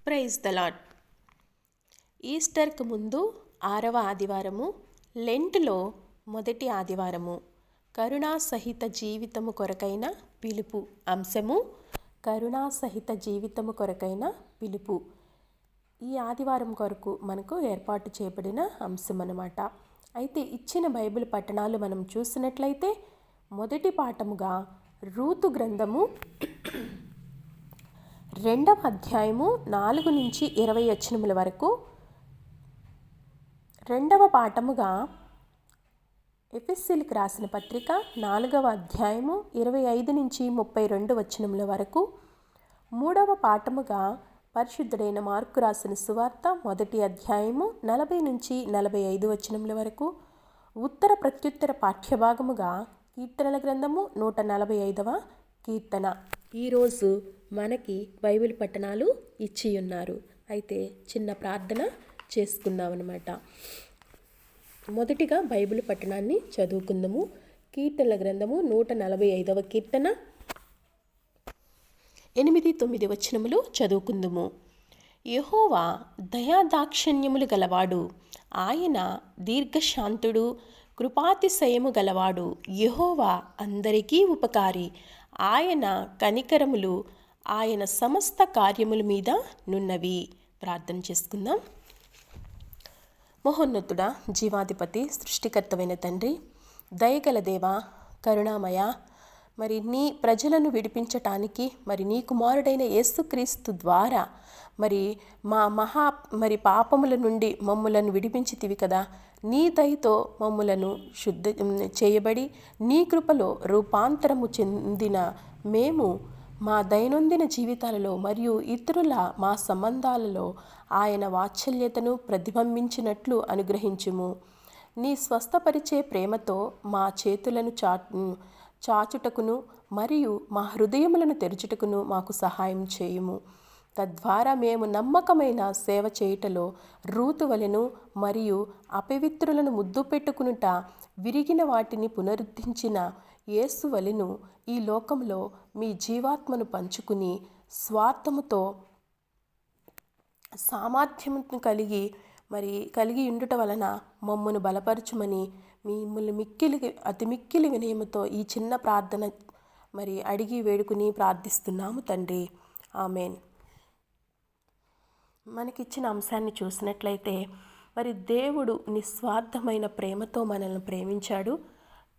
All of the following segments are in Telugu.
Praise the lord. ఈస్టర్కు ముందు 6వ ఆదివారము, లెంట్లో మొదటి ఆదివారము. కరుణాసహిత జీవితము కొరకైన పిలుపు. అంశము కరుణాసహిత జీవితము కొరకైన పిలుపు. ఈ ఆదివారం కొరకు మనకు ఏర్పాటు చేయబడిన అంశం అన్నమాట. అయితే ఇచ్చిన బైబిల్ పట్టణాలు మనం చూసినట్లయితే మొదటి పాఠముగా రూతు గ్రంథము 2వ అధ్యాయము 4 నుంచి 20 వచనముల వరకు. రెండవ పాఠముగా ఎఫెసీయులకు రాసిన పత్రిక 4వ అధ్యాయము 25 నుంచి 32 వచనముల వరకు. మూడవ పాఠముగా పరిశుద్ధుడైన మార్కు రాసిన సువార్త 1వ అధ్యాయము 40 నుంచి 45 వచనముల వరకు. ఉత్తర ప్రత్యుత్తర పాఠ్యభాగముగా కీర్తనల గ్రంథము 145వ కీర్తన. ఈరోజు మనకి బైబిల్ పట్టణాలు ఇచ్చి ఉన్నారు. అయితే చిన్న ప్రార్థన చేసుకుందాం అన్నమాట. మొదటిగా బైబిల్ పట్టణాన్ని చదువుకుందాము. కీర్తనల గ్రంథము 145వ కీర్తన 8-9 వచనములు చదువుకుందాము. యెహోవా దయాదాక్షిణ్యములు గలవాడు, ఆయన దీర్ఘశాంతుడు, కృపాతిశయము గలవాడు. యెహోవా అందరికీ ఉపకారి, ఆయన కనికరములు ఆయన సమస్త కార్యముల మీద నున్నవి. ప్రార్థన చేసుకుందాం. మహోన్నతుడా, జీవాధిపతి, సృష్టికర్తమైన తండ్రి, దయగల దేవా, కరుణామయ, మరి నీ ప్రజలను విడిపించటానికి నీ కుమారుడైన యేసుక్రీస్తు ద్వారా మరి పాపముల నుండి మమ్ములను విడిపించితివి కదా. నీ దయతో మమ్ములను శుద్ధ చేయబడి నీ కృపలో రూపాంతరము చెందిన మేము మా దైనందిన జీవితాలలో మరియు ఇతరుల మా సంబంధాలలో ఆయన వాత్సల్యతను ప్రతిబింబించినట్లు అనుగ్రహించుము. నీ స్వస్థపరిచే ప్రేమతో మా చేతులను చాచుటకును మరియు మా హృదయములను తెరుచుటకును మాకు సహాయం చేయుము. తద్వారా మేము నమ్మకమైన సేవ చేయుటలో రూతు వలెను మరియు అపవిత్రులను ముద్దు పెట్టుకునుట, విరిగిన వాటిని పునరుద్ధరించిన యేసు వలెను ఈ లోకంలో మీ జీవాత్మను పంచుకుని స్వార్థముతో సామర్థ్యము కలిగి ఉండుట వలన మమ్మను బలపరచుమని మిమ్మల్ని అతి మిక్కిలి వినయముతో ఈ చిన్న ప్రార్థన అడిగి వేడుకుని ప్రార్థిస్తున్నాము తండ్రి. ఆమెన్. మనకిచ్చిన అంశాన్ని చూసినట్లయితే దేవుడు నిస్వార్థమైన ప్రేమతో మనల్ని ప్రేమించాడు.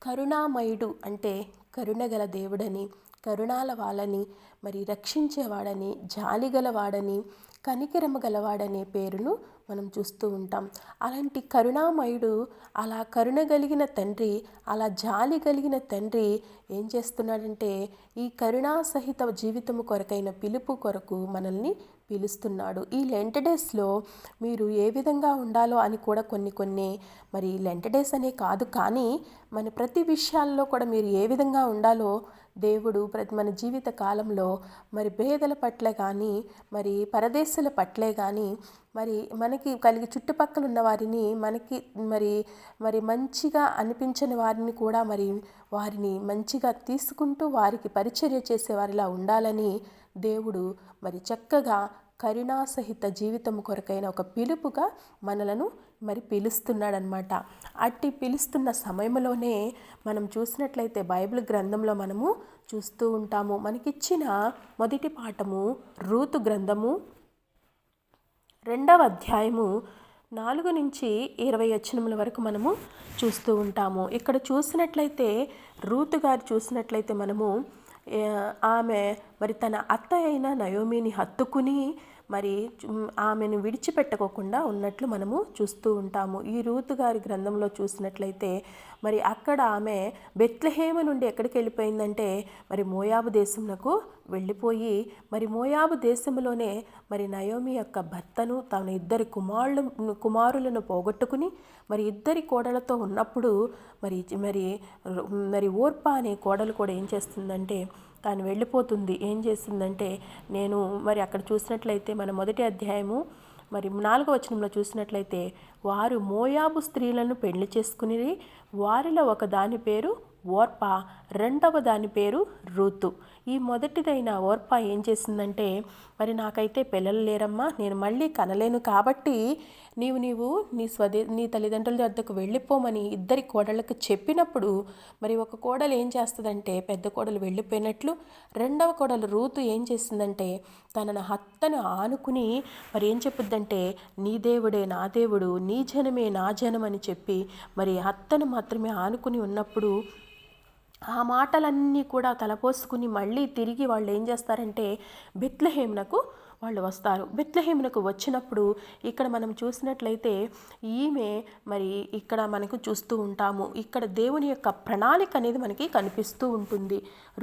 కరుణామయుడు అంటే కరుణగల దేవుడని, కరుణాల వాళ్ళని, రక్షించేవాడని, జాలిగలవాడని, కనికరము గలవాడనే పేరును మనం చూస్తూ ఉంటాం. అలాంటి కరుణామయుడు, అలా కరుణ కలిగిన తండ్రి, అలా జాలి కలిగిన తండ్రి ఏం చేస్తున్నాడంటే ఈ కరుణాసహిత జీవితము కొరకైన పిలుపు కొరకు మనల్ని పిలుస్తున్నాడు. ఈ లెంట్ డేస్లో మీరు ఏ విధంగా ఉండాలో అని కూడా కొన్ని లెంట్ డేస్ అనే కాదు, కానీ ప్రతి విషయాల్లో కూడా మీరు ఏ విధంగా ఉండాలో దేవుడు మన జీవిత కాలంలో పేదల పట్ల కానీ పరదేశుల పట్లే కానీ మనకి కలిగి చుట్టుపక్కల ఉన్న వారిని మనకి మంచిగా అనిపించని వారిని కూడా వారిని మంచిగా తీసుకుంటూ వారికి పరిచర్య చేసే వారిలా ఉండాలని దేవుడు చక్కగా కరుణాసహిత జీవితం కొరకైన ఒక పిలుపుగా మనలను పిలుస్తున్నాడనమాట. అట్టి పిలుస్తున్న సమయంలోనే మనం చూసినట్లయితే బైబిల్ గ్రంథంలో మనము చూస్తూ ఉంటాము. మనకిచ్చిన మొదటి పాఠము రూతు గ్రంథము 2వ అధ్యాయము 4 నుంచి 20 వచనముల వరకు మనము చూస్తూ ఉంటాము. ఇక్కడ చూసినట్లయితే రూతు గారు చూసినట్లయితే మనము ఆమె తన అత్త అయిన నయోమిని హత్తుకుని ఆమెను విడిచిపెట్టుకోకుండా ఉన్నట్లు మనము చూస్తూ ఉంటాము. ఈ రూతు గారి గ్రంథంలో చూసినట్లయితే అక్కడ ఆమె బెత్లెహేము నుండి ఎక్కడికి వెళ్ళిపోయిందంటే మోయాబు దేశమునకు వెళ్ళిపోయి మోయాబు దేశంలోనే నయోమి యొక్క భర్తను తన 2 కుమారులను పోగొట్టుకుని ఇద్దరి కోడలతో ఉన్నప్పుడు ఓర్పా అనే కోడలు కూడా ఏం చేస్తుందంటే తాను వెళ్ళిపోతుంది. ఏం చేసిందంటే నేను అక్కడ చూసినట్లయితే మన మొదటి అధ్యాయము 4వ వచనంలో చూసినట్లయితే వారు మోయాబు స్త్రీలను పెళ్లి చేసుకుని వారిలో ఒక దాని పేరు ఓర్పా, రెండవ దాని పేరు రూతు. ఈ మొదటిదైన ఓర్పా ఏం చేసిందంటే, మరి నాకైతే పిల్లలు లేరమ్మా, నేను మళ్ళీ కనలేను కాబట్టి నీవు నీ తల్లిదండ్రుల వద్దకు వెళ్ళిపోమని ఇద్దరి కోడళ్ళకు చెప్పినప్పుడు, మరి ఒక కోడలు ఏం చేస్తుందంటే పెద్ద కోడలు వెళ్ళిపోయినట్లు, రెండవ కోడలు రూతు ఏం చేసిందంటే తన హత్తను ఆనుకుని మరి ఏం చెప్పుద్దంటే, నీ దేవుడే నా దేవుడు, నీ జనమే నా జనం అని చెప్పి మరి హత్తను మాత్రమే ఆనుకుని ఉన్నప్పుడు ఆ మాటలన్నీ కూడా తలపోసుకుని మళ్ళీ తిరిగి వాళ్ళు ఏం చేస్తారంటే బెత్లెహేమునకు వాళ్ళు వస్తారు. బెత్లెహేమునకు వచ్చినప్పుడు ఇక్కడ మనం చూసినట్లయితే ఈమె మరి ఇక్కడ మనకు చూస్తూ ఉంటాము, ఇక్కడ దేవుని యొక్క ప్రణాళిక అనేది మనకి కనిపిస్తూ ఉంటుంది.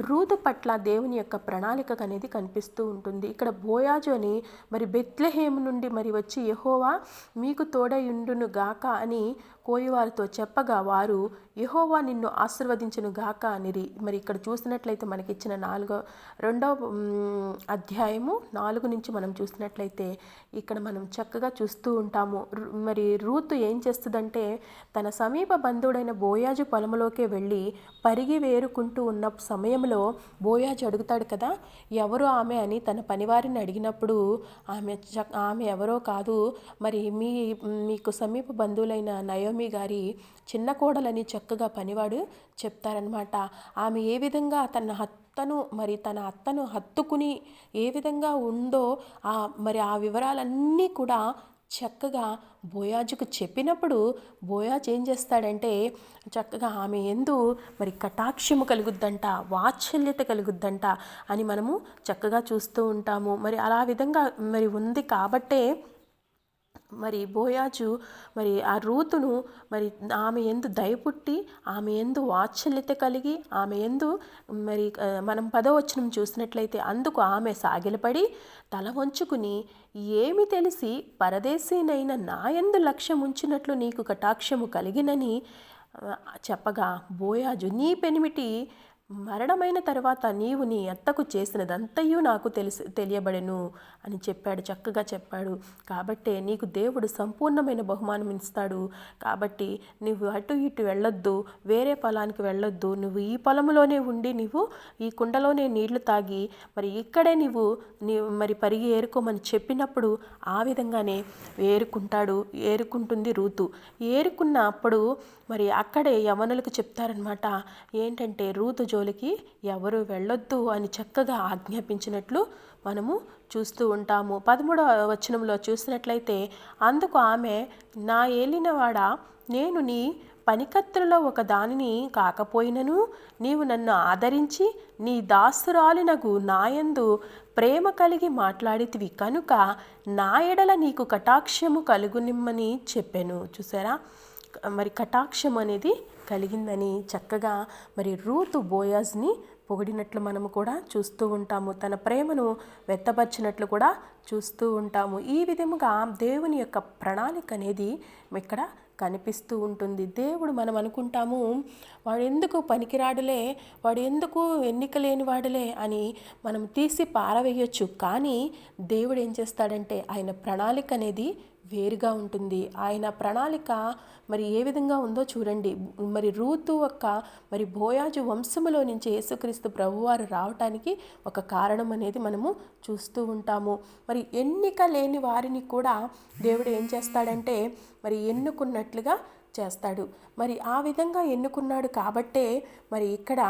రూతు పట్ల దేవుని యొక్క ప్రణాళిక అనేది కనిపిస్తూ ఉంటుంది. ఇక్కడ బోయాజు అని మరి బెత్లెహేము నుండి మరి వచ్చి యెహోవా మీకు తోడయుండును గాక అని కోయివారితో చెప్పగా వారు యెహోవా నిన్ను ఆశీర్వదించును గాక అనిరి. మరి ఇక్కడ చూసినట్లయితే మనకిచ్చిన 2వ అధ్యాయము 4 నుంచి మనం చూసినట్లయితే ఇక్కడ మనం చక్కగా చూస్తూ ఉంటాము. మరి రూతు ఏం చేస్తుందంటే తన సమీప బంధువుడైన బోయాజు పొలంలోకే వెళ్ళి పరిగి వేరుకుంటూ ఉన్న సమయంలో బోయాజు అడుగుతాడు కదా, ఎవరు ఆమె అని తన పనివారిని అడిగినప్పుడు ఆమె ఎవరో కాదు, మరి మీకు సమీప బంధువులైన నయోమి గారి చిన్న కోడలని చక్కగా పనివాడు చెప్తారనమాట. ఆమె ఏ విధంగా తన అత్తను హత్తుకుని ఏ విధంగా ఉందో మరి ఆ వివరాలన్నీ కూడా చక్కగా బోయాజుకు చెప్పినప్పుడు బోయాజు ఏం చేస్తాడంటే చక్కగా ఆమె యందు మరి కటాక్షము కలుగుద్దంట, వాత్సల్యత కలుగుద్దంట అని మనము చక్కగా చూస్తూ ఉంటాము. మరి అలా విధంగా మరి ఉంది కాబట్టే మరి బోయాజు మరి ఆ రూతును మరి ఆమె యందు దయపుట్టి ఆమె యందు వాత్సల్యత కలిగి ఆమె యందు మరి మనం 10వ వచనం చూసినట్లయితే అందుకు ఆమె సాగిలపడి తల వంచుకుని, ఏమి తెలిసి పరదేశీనైన నా యందు లక్ష్యం ఉంచినట్లు నీకు కటాక్షము కలిగినని చెప్పగా బోయాజు, నీ పెనిమిటి మరణమైన తర్వాత నీవు నీ అత్తకు చేసినదంతయు నాకు తెలియబడెను అని చక్కగా చెప్పాడు. కాబట్టే నీకు దేవుడు సంపూర్ణమైన బహుమానం ఇస్తాడు. కాబట్టి నువ్వు అటు ఇటు వెళ్ళొద్దు, వేరే పొలానికి వెళ్ళొద్దు, నువ్వు ఈ పొలంలోనే ఉండి నువ్వు ఈ కుండలోనే నీళ్లు తాగి మరి ఇక్కడే నీవు మరి పరిగి ఏరుకోమని చెప్పినప్పుడు ఆ విధంగానే ఏరుకుంటుంది రూతు. ఏరుకున్నప్పుడు మరి అక్కడే యవనులకు చెప్తారనమాట, ఏంటంటే రూతు జోలికి ఎవరు వెళ్ళొద్దు అని చక్కగా ఆజ్ఞాపించినట్లు మనము చూస్తూ ఉంటాము. 13వ వచనంలో చూసినట్లయితే అందుకు ఆమె, నా ఏలినవాడా, నేను నీ పనికత్తులలో ఒక దానిని కాకపోయినను నీవు నన్ను ఆదరించి నీ దాసురాలినగు నాయందు ప్రేమ కలిగి మాట్లాడితివి కనుక నా ఎడల నీకు కటాక్షము కలుగునిమ్మని చెప్పాను. చూసారా, మరి కటాక్షం అనేది కలిగిందని చక్కగా మరి రూతు బోయాజ్ని పొగిడినట్లు మనము కూడా చూస్తూ ఉంటాము. తన ప్రేమను వ్యక్తపరిచినట్లు కూడా చూస్తూ ఉంటాము. ఈ విధముగా దేవుని యొక్క ప్రణాళిక అనేది ఇక్కడ కనిపిస్తూ ఉంటుంది. దేవుడు మనం అనుకుంటాము వాడు ఎందుకు పనికిరాడులే, వాడు ఎందుకు ఎన్నిక లేని వాడులే అని మనం తీసి పారవేయొచ్చు. కానీ దేవుడు ఏం చేస్తాడంటే ఆయన ప్రణాళిక అనేది వేరుగా ఉంటుంది. ఆయన ప్రణాళిక మరి ఏ విధంగా ఉందో చూడండి. మరి రూతు మరి బోయాజు వంశములో నుంచి యేసుక్రీస్తు ప్రభువారు రావటానికి ఒక కారణం అనేది మనము చూస్తూ ఉంటాము. మరి ఎన్నిక లేని వారిని కూడా దేవుడు ఏం చేస్తాడంటే మరి ఎన్నుకున్నట్లుగా చేస్తాడు. మరి ఆ విధంగా ఎన్నుకున్నాడు కాబట్టే మరి ఇక్కడ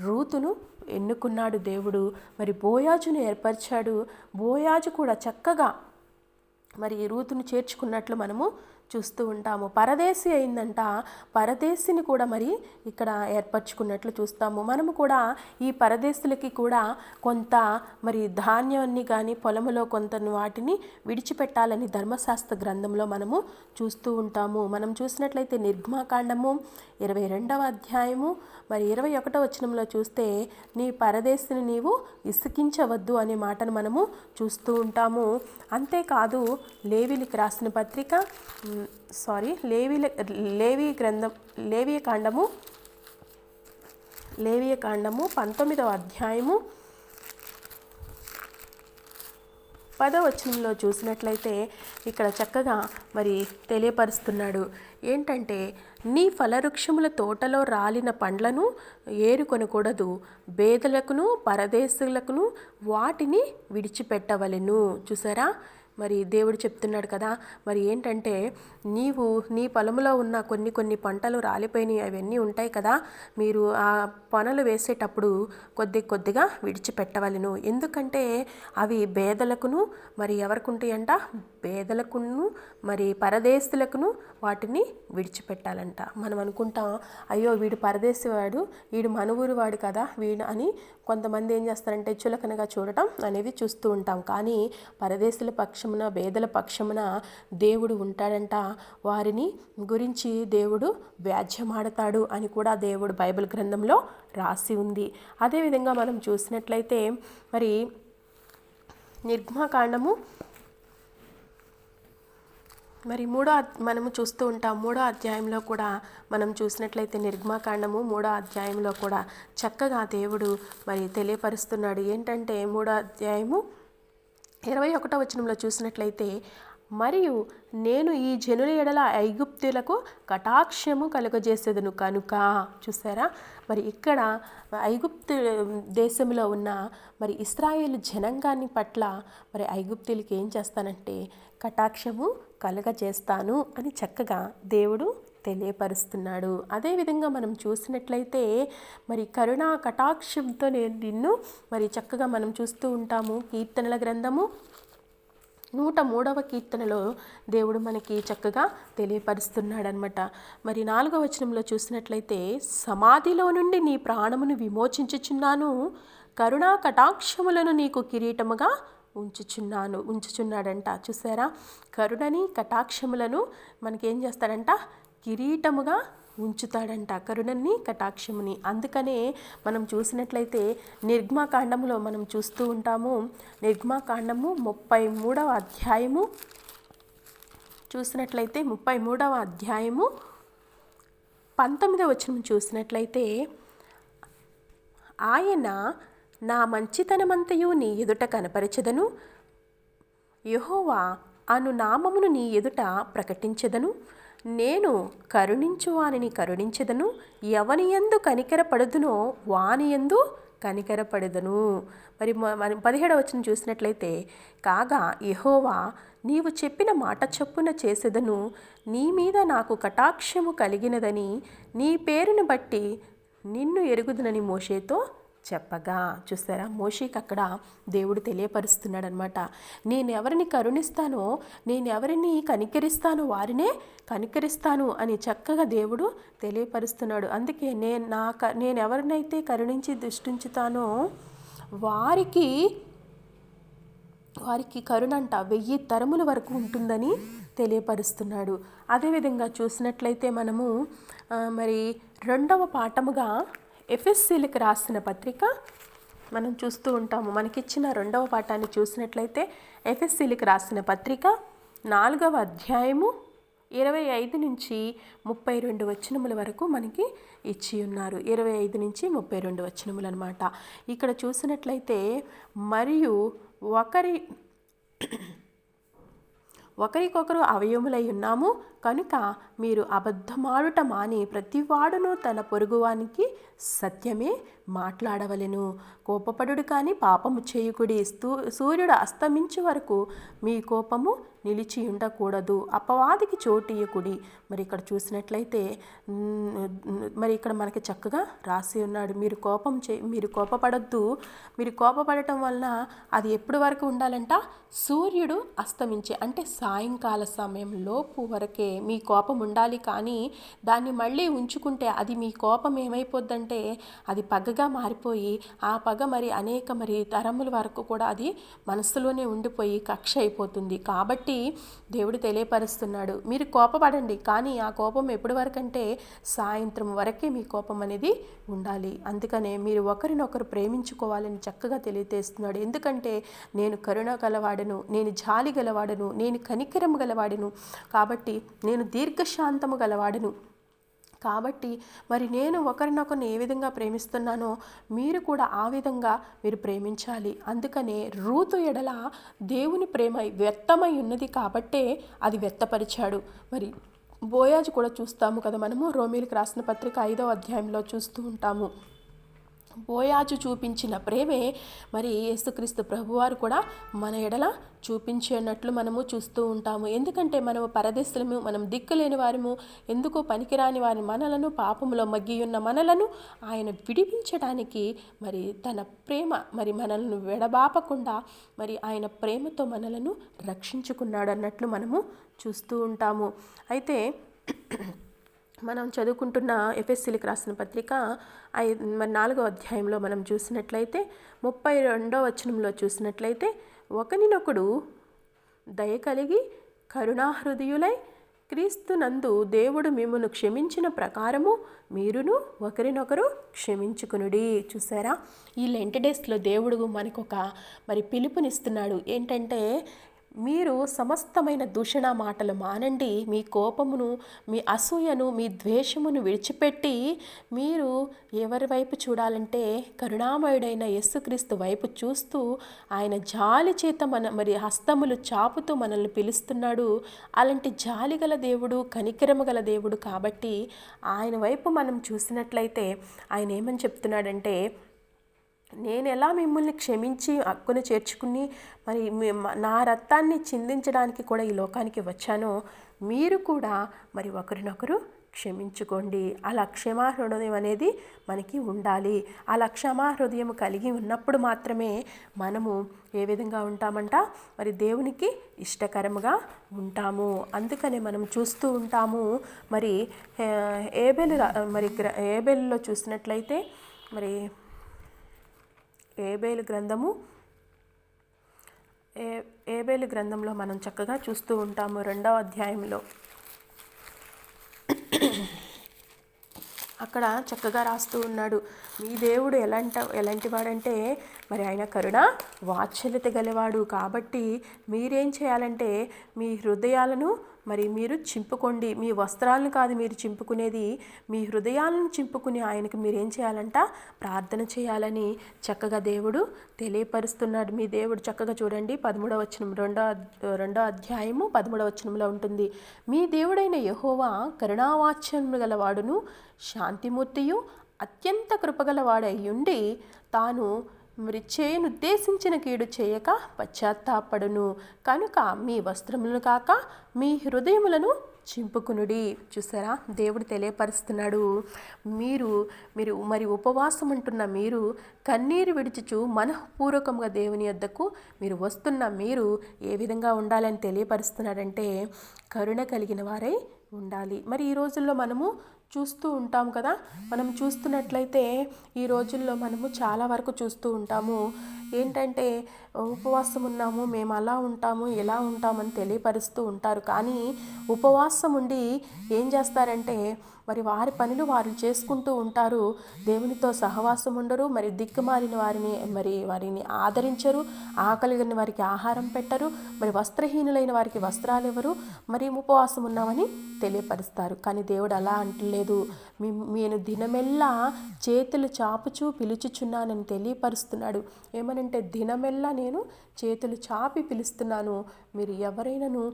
రూతును ఎన్నుకున్నాడు దేవుడు. మరి బోయాజును ఏర్పరిచాడు. బోయాజు కూడా చక్కగా మరి రూతును చేర్చుకున్నట్లు మనము చూస్తూ ఉంటాము. పరదేశి అయిందంట, పరదేశిని కూడా మరి ఇక్కడ ఏర్పరచుకున్నట్లు చూస్తాము. మనము కూడా ఈ పరదేశులకి కూడా కొంత మరి ధాన్యాన్ని కానీ పొలములో కొంత వాటిని విడిచిపెట్టాలని ధర్మశాస్త్ర గ్రంథంలో మనము చూస్తూ ఉంటాము. మనం చూసినట్లయితే నిర్గమాకాండము 22వ అధ్యాయము మరి 21వ వచనంలో చూస్తే నీ పరదేశిని నీవు ఇసుకించవద్దు అనే మాటను మనము చూస్తూ ఉంటాము. అంతేకాదు లేవీలకు రాసిన పత్రిక లేవియకాండము 19వ అధ్యాయము 10వ వచనంలో చూసినట్లయితే ఇక్కడ చక్కగా మరి తెలియపరుస్తున్నాడు. ఏంటంటే, నీ ఫలవృక్షముల తోటలో రాలిన పండ్లను ఏరుకొనకూడదు, బేదలకును పరదేశులకును వాటిని విడిచిపెట్టవలెను. చూసారా, మరి దేవుడు చెప్తున్నాడు కదా. మరి ఏంటంటే, నీవు నీ పొలంలో ఉన్న కొన్ని పంటలు రాలిపోయినాయి, అవన్నీ ఉంటాయి కదా, మీరు ఆ పనులు వేసేటప్పుడు కొద్దిగా విడిచిపెట్టవలను. ఎందుకంటే అవి బేదలకును, మరి ఎవరికి ఉంటాయంట, బేదలకును మరి పరదేశులకును వాటిని విడిచిపెట్టాలంట. మనం అనుకుంటాం, అయ్యో వీడు పరదేశివాడు, వీడు మన ఊరు వాడు కదా వీడు అని కొంతమంది ఏం చేస్తారంటే చులకనగా చూడటం అనేది చూస్తూ ఉంటాం. కానీ పరదేశుల పక్షమున, బేదల పక్షమున దేవుడు ఉంటాడంట. వారిని గురించి దేవుడు వ్యాజ్యమాడతాడు అని కూడా దేవుడు బైబిల్ గ్రంథంలో రాసి ఉంది. అదేవిధంగా మనం చూసినట్లయితే మరి నిర్గమకాండము మరి మనము చూస్తూ ఉంటాం. 3వ అధ్యాయంలో కూడా మనం చూసినట్లయితే నిర్గమకాండము 3వ అధ్యాయంలో కూడా చక్కగా దేవుడు మరి తెలియపరుస్తున్నాడు. ఏంటంటే 3వ అధ్యాయము 21వ వచనంలో చూసినట్లయితే, మరియు నేను ఈ జనుల ఎడల ఐగుప్తులకు కటాక్షము కలుగజేసేదను కనుక. చూసారా, మరి ఇక్కడ ఐగుప్తు దేశంలో ఉన్న మరి ఇశ్రాయేలు జనాంగాన్ని పట్ల మరి ఐగుప్తులకి ఏం చేస్తానంటే కటాక్షము కలుగజేస్తాను అని చక్కగా దేవుడు తెలియపరుస్తున్నాడు. అదేవిధంగా మనం చూసినట్లయితే మరి కరుణా కటాక్షంతో నేను నిన్ను మరి చక్కగా మనం చూస్తూ ఉంటాము. కీర్తనల గ్రంథము 103వ కీర్తనలో దేవుడు మనకి చక్కగా తెలియపరుస్తున్నాడనమాట. మరి 4వ వచనంలో చూసినట్లయితే, సమాధిలో నుండి నీ ప్రాణమును విమోచించుచున్నాను, కరుణా కటాక్షములను నీకు కిరీటముగా ఉంచుచున్నాడంట. చూసారా, కరుణని కటాక్షములను మనకేం చేస్తాడంట, కిరీటముగా ఉంచుతాడంట, కరుణని కటాక్షముని. అందుకనే మనం చూసినట్లయితే నిర్గమకాండములో మనం చూస్తూ ఉంటాము. నిర్గమకాండము 33వ అధ్యాయము చూసినట్లయితే 33వ అధ్యాయము 19వ వచనం చూసినట్లయితే, ఆయన నా మంచితనమంతయు నీ ఎదుట కనపరచెదను, యెహోవా అను నామమును నీ ఎదుట ప్రకటించెదను, నేను కరుణించు వానిని కరుణించెదను, ఎవని యందు కనికరపడుదునో వాని యందు కనికరపడెదను. మరి 17వ వచనం చూసినట్లయితే, కాగా యెహోవా నీవు చెప్పిన మాట చొప్పున చేసెదను, నీ మీద నాకు కటాక్షము కలిగినదని నీ పేరును బట్టి నిన్ను ఎరుగుదునని మోషేతో చెప్పగా. చూసారా, మోషేకి అక్కడ దేవుడు తెలియపరుస్తున్నాడు అనమాట. నేను ఎవరిని కరుణిస్తానో, నేను ఎవరిని కనికరిస్తానో వారినే కనికరిస్తాను అని చక్కగా దేవుడు తెలియపరుస్తున్నాడు. అందుకే నేను ఎవరినైతే కరుణించి దృష్టించుతానో వారికి కరుణంట 1000 తరముల వరకు ఉంటుందని తెలియపరుస్తున్నాడు. అదేవిధంగా చూసినట్లయితే మనము మరి 2వ పాఠముగా ఎఫెసీయులకు రాసిన పత్రిక మనం చూస్తూ ఉంటాము. మనకిచ్చిన 2వ పాఠాన్ని చూసినట్లయితే ఎఫెసీయులకు రాసిన పత్రిక 4వ అధ్యాయము 25 నుంచి 32 వచనముల వరకు మనకి ఇచ్చి ఉన్నారు. 25 నుంచి 32 వచనములు అనమాట. ఇక్కడ చూసినట్లయితే, మరియు ఒకరికొకరు అవయములై ఉన్నాము కనుక మీరు అబద్ధమాడుట మాని ప్రతివాడును తన పొరుగువానికి సత్యమే మాట్లాడవలెను. కోపపడుడు కానీ పాపము చేయుకుడి. సూర్యుడు అస్తమించు వరకు మీ కోపము నిలిచి ఉండకూడదు. అపవాదికి చోటియకుడి. మరి ఇక్కడ చూసినట్లయితే మరి ఇక్కడ మనకి చక్కగా రాసి ఉన్నాడు, మీరు కోపపడద్దు. మీరు కోపపడటం వలన అది ఎప్పటి వరకు ఉండాలంట, సూర్యుడు అస్తమించే అంటే సాయంకాల సమయం లోపు వరకే మీ కోపం ఉండాలి. కానీ దాన్ని మళ్ళీ ఉంచుకుంటే అది మీ కోపం ఏమైపోద్దంటే అది పగగా మారిపోయి ఆ పగ అనేక తరముల వరకు కూడా అది మనసులోనే ఉండిపోయి కక్ష అయిపోతుంది. కాబట్టి దేవుడు తెలియపరుస్తున్నాడు, మీరు కోపపడండి, కానీ ఆ కోపం ఎప్పటి వరకు అంటే సాయంత్రం వరకే మీ కోపం అనేది ఉండాలి. అందుకనే మీరు ఒకరినొకరు ప్రేమించుకోవాలని చక్కగా తెలియజేస్తున్నాడు. ఎందుకంటే నేను కరుణ గలవాడను, నేను జాలి గలవాడను, నేను కనికరము గలవాడను, కాబట్టి నేను దీర్ఘశాంతము గలవాడను, కాబట్టి మరి నేను ఒకరినొకరిని ఏ విధంగా ప్రేమిస్తున్నానో మీరు కూడా ఆ విధంగా మీరు ప్రేమించాలి. అందుకనే రూతు ఎడల దేవుని ప్రేమ వ్యక్తమై ఉన్నది కాబట్టే అది వ్యక్తపరిచాడు. మరి బోయాజు కూడా చూస్తాము కదా, మనము రోమీలకు రాసిన పత్రిక 5వ అధ్యాయంలో చూస్తూ ఉంటాము. బోయాజు చూపించిన ప్రేమే మరి యేసుక్రీస్తు ప్రభువారు కూడా మన ఎడల చూపించేటట్లు మనము చూస్తూ ఉంటాము. ఎందుకంటే మనము పరదేశులము, మనం దిక్కులేని వారము, ఎందుకు పనికిరాని వారి మనలను, పాపములో మగ్గియున్న మనలను ఆయన విడిపించడానికి మరి తన ప్రేమ మరి మనల్ని విడబాపకుండా మరి ఆయన ప్రేమతో మనలను రక్షించుకున్నాడు అన్నట్లు మనము చూస్తూ ఉంటాము. అయితే మనం చదువుకుంటున్న ఎఫెసీలకు రాసిన పత్రిక 4వ అధ్యాయంలో మనం చూసినట్లయితే 32వ వచనంలో చూసినట్లయితే, ఒకనినొకడు దయ కలిగి కరుణాహృదయులై క్రీస్తునందు దేవుడు మిమ్మును క్షమించిన ప్రకారము మీరును ఒకరినొకరు క్షమించుకునుడి. చూసారా, ఈ లెంట్ డేస్లో దేవుడు మనకొక మరి పిలుపునిస్తున్నాడు. ఏంటంటే, మీరు సమస్తమైన దూషణ మాటలు మానండి, మీ కోపమును, మీ అసూయను, మీ ద్వేషమును విడిచిపెట్టి మీరు ఎవరి వైపు చూడాలంటే కరుణామయుడైన యేసుక్రీస్తు వైపు చూస్తూ ఆయన జాలి చేత మరి హస్తములు చాపుతూ మనల్ని పిలుస్తున్నాడు. అలాంటి జాలి గల దేవుడు, కనికరము గల దేవుడు కాబట్టి ఆయన వైపు మనం చూసినట్లయితే ఆయన ఏమని చెప్తున్నాడంటే, నేను ఎలా మిమ్మల్ని క్షమించి హక్కును చేర్చుకుని మరి నా రక్తాన్ని చిందించడానికి కూడా ఈ లోకానికి వచ్చానో మీరు కూడా మరి ఒకరినొకరు క్షమించుకోండి. అలా క్షమా హృదయం అనేది మనకి ఉండాలి. అలా క్షమా హృదయం కలిగి ఉన్నప్పుడు మాత్రమే మనము ఏ విధంగా ఉంటామంట, మరి దేవునికి ఇష్టకరముగా ఉంటాము. అందుకనే మనం చూస్తూ ఉంటాము. మరి ఏబేలులో చూసినట్లయితే మరి ఏబేలు గ్రంథంలో మనం చక్కగా చూస్తూ ఉంటాము. 2వ అధ్యాయంలో అక్కడ చక్కగా రాస్తూ ఉన్నాడు, మీ దేవుడు ఎలాంటి వాడంటే మరి ఆయన కరుణ వాత్సల్యత గలవాడు. కాబట్టి మీరేం చేయాలంటే మీ హృదయాలను మరి మీరు చింపుకోండి. మీ వస్త్రాలను కాదు మీరు చింపుకునేది, మీ హృదయాలను చింపుకుని ఆయనకు మీరేం చేయాలంట, ప్రార్థన చేయాలని చక్కగా దేవుడు తెలియపరుస్తున్నాడు. మీ దేవుడు చక్కగా చూడండి, 13వ వచనం, 2వ అధ్యాయము 13వ వచనంలో ఉంటుంది. మీ దేవుడైన యెహోవా కరుణావాత్సల్యము గలవాడును శాంతిమూర్తియు అత్యంత కృపగలవాడై ఉండి తాను మరి చేయనుద్దేశించిన కీడు చేయక పశ్చాత్తాపడును కనుక మీ వస్త్రములను కాక మీ హృదయములను చింపుకునుడి. చూసారా, దేవుడు తెలియపరుస్తున్నాడు. మీరు మరి ఉపవాసం ఉంటున్న మీరు, కన్నీరు విడిచుచు మనఃపూర్వకంగా దేవుని యొద్దకు మీరు వస్తున్న మీరు ఏ విధంగా ఉండాలని తెలియపరుస్తున్నాడంటే కరుణ కలిగిన వారై ఉండాలి. మరి ఈ రోజుల్లో మనము చూస్తూ ఉంటాము కదా, మనం చూస్తున్నట్లయితే ఈ రోజుల్లో మనము చాలా వరకు చూస్తూ ఉంటాము. ఏంటంటే ఉపవాసం ఉన్నాము, మేము అలా ఉంటాము, ఎలా ఉంటామని తెలియపరుస్తూ ఉంటారు. కానీ ఉపవాసం ఉండి ఏం చేస్తారంటే మరి వారి పనులు వారు చేసుకుంటూ ఉంటారు, దేవునితో సహవాసం ఉండరు, మరి దిక్కుమాలిన వారిని ఆదరించరు, ఆకలిగిన వారికి ఆహారం పెట్టరు, మరి వస్త్రహీనులైన వారికి వస్త్రాలు ఇవ్వరు, మరి ఉపవాసం ఉన్నామని తెలియపరుస్తారు. కానీ దేవుడు అలా అంటలేదు. నేను దినమెల్లా చేతులు చాపుచూ పిలుచుచున్నానని తెలియపరుస్తున్నాడు. ఏమనంటే దినమెల్లా నేను చేతులు చాపి పిలుస్తున్నాను, మీరు ఎవరైనాను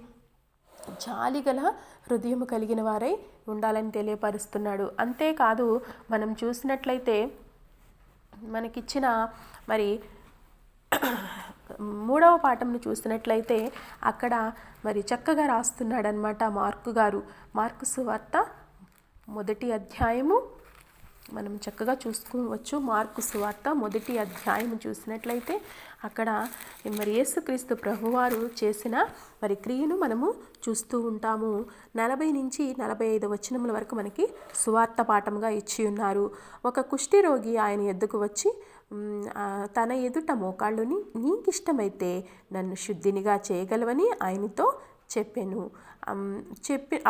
జాలిగల హృదయం కలిగిన వారై ఉండాలని తెలియపరుస్తున్నాడు. అంతేకాదు మనం చూసినట్లయితే మనకిచ్చిన మరి 3వ పాఠంను చూసినట్లయితే అక్కడ మరి చక్కగా రాస్తున్నాడనమాట మార్కు సువార్త 1వ అధ్యాయము మనం చక్కగా చూసుకోవచ్చు. మార్కు సువార్త 1వ అధ్యాయము చూసినట్లయితే అక్కడ మరి యేసుక్రీస్తు ప్రభువారు చేసిన మరి క్రియను మనము చూస్తూ ఉంటాము. 40 నుంచి 45 వచనముల వరకు మనకి సువార్త పాఠంగా ఇచ్చి ఉన్నారు. ఒక కుష్ఠిరోగి ఆయన ఎద్దుకు వచ్చి తన ఎదుట మోకాళ్ళుని, నీకిష్టమైతే నన్ను శుద్ధినిగా చేయగలవని ఆయనతో చెప్పాను.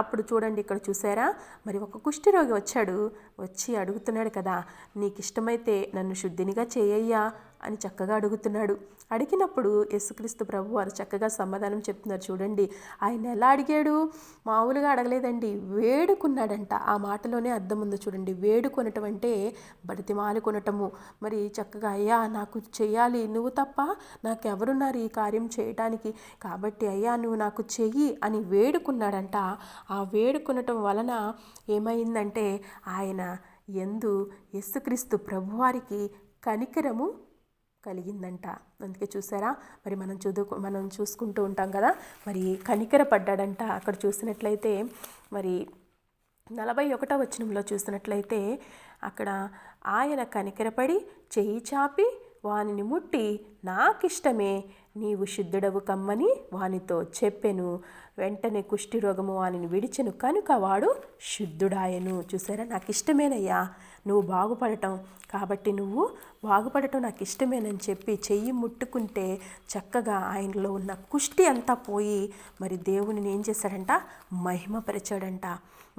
అప్పుడు చూడండి, ఇక్కడ చూసారా, మరి ఒక కుష్ఠరోగి వచ్చి అడుగుతున్నాడు కదా, నీకు ఇష్టమైతే నన్ను శుద్ధినిగా చేయయ్యా అని చక్కగా అడుగుతున్నాడు. అడిగినప్పుడు యేసుక్రీస్తు ప్రభు వారు చక్కగా సమాధానం చెప్తున్నారు. చూడండి, ఆయన ఎలా అడిగాడు? మామూలుగా అడగలేదండి, వేడుకున్నాడంట. ఆ మాటలోనే అర్థం ఉంది చూడండి. వేడుకొనటం అంటే బతిమాలు కొనటము. మరి చక్కగా, అయ్యా నాకు చెయ్యాలి, నువ్వు తప్ప నాకెవరున్నారు ఈ కార్యం చేయటానికి, కాబట్టి అయ్యా నువ్వు నాకు చెయ్యి అని వేడుకున్నాడంట. ఆ వేడుకొనటం వలన ఏమైందంటే ఆయన యందు యేసుక్రీస్తు ప్రభువారికి కనికరము కలిగిందంట. అందుకే చూసారా, మరి మనం చూసుకుంటూ ఉంటాం కదా, మరి కనికర పడ్డాడంట. అక్కడ చూసినట్లయితే మరి 41వ వచనంలో చూసినట్లయితే అక్కడ ఆయన కనికరపడి చెయ్యి చాపి వానిని ముట్టి, నాకిష్టమే, నీవు శుద్ధుడవు కమ్మని వానితో చెప్పెను. వెంటనే కుష్ఠిరోగము వానిని విడిచెను, కనుక వాడు శుద్ధుడాయను. చూసారా, నాకు ఇష్టమేనయ్యా నువ్వు బాగుపడటం, కాబట్టి నువ్వు బాగుపడటం నాకు ఇష్టమేనని చెప్పి చెయ్యి ముట్టుకుంటే చక్కగా ఆయనలో ఉన్న కుష్టి అంతా పోయి మరి దేవుని ఏం చేశాడంట? మహిమపరిచాడంట.